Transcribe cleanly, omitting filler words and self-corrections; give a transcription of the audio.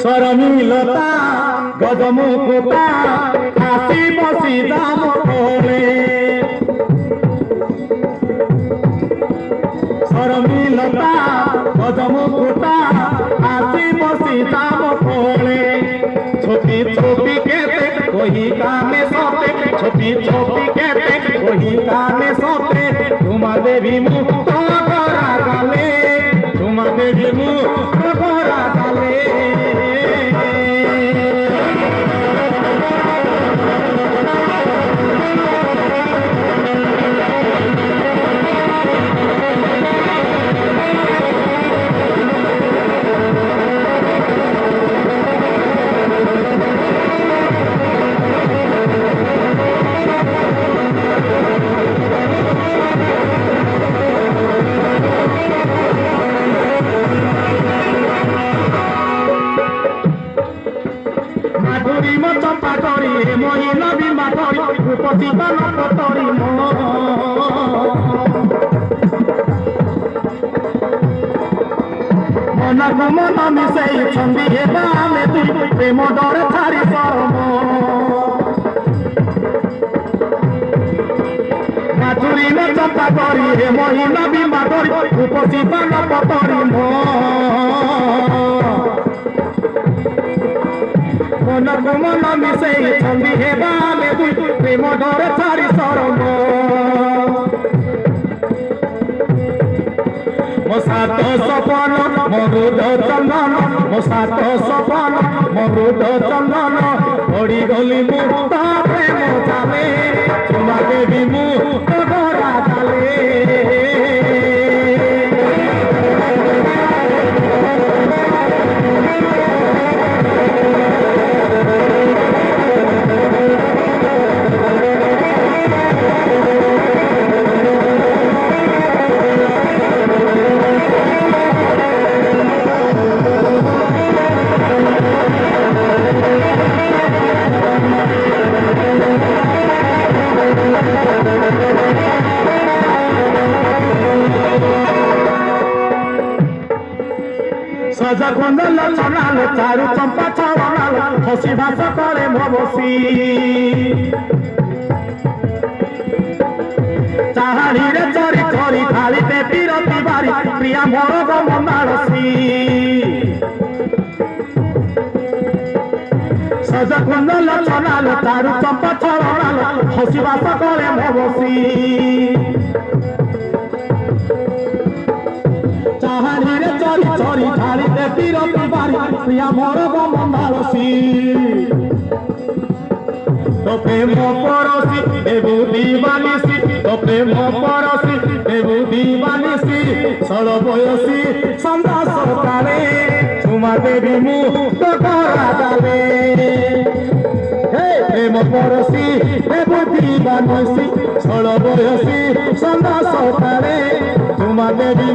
शर्मिलता गजमुकुता हासी बसी दाम खोले शर्मिलता गजमुकुता हासी बसी दाम खोले छोटी छोटी कहते वही कामे सोते छोटी छोटी कहते वही कामे सोते तुमा देवी मुक्त करा गाले तुमा देवी मुक्त करा गाले चंपा करी महिला बीमा करी रूपसी बान पतरी मन को मन मिसे छंदी हेबा आमे दुई प्रेम डर छाड़ी शरम माधुरी न चंपा करी महिला बीमा करी रूपसी बान पतरी मन को मन मिसे छंदी हेबा आमे दुई प्रेम डर छाड़ी शरम मो सात सपन मरुद चंदन मो सात सपन मरुद चंदन पड़ी गली मुक्त प्रेम जाले तुमा देवी मुक्त करा जाले सजा कुंडल चनाल चारु चंपा छवनाल हसी भाषा करे मबसी चाहाड़ी रे चरी चरी थाली ते पीरती बारी प्रिया मोर गमनारसी सजा कुंडल चनाल चारु चंपा छवनाल हसी भाषा करे मबसी चाहाड़ी रे चरी चरी थाली ते पीरती बारी प्रिया मोर गमनारसी तो प्रेम परसी देवु दीवानिसी तो प्रेम परसी देवु दीवानिसी षोल बयसी संदास काले तुमा देवी मुक्त करा जाले प्रेम परसी देवु दीवानिसी षोल बयसी संदास काले तुमा देवी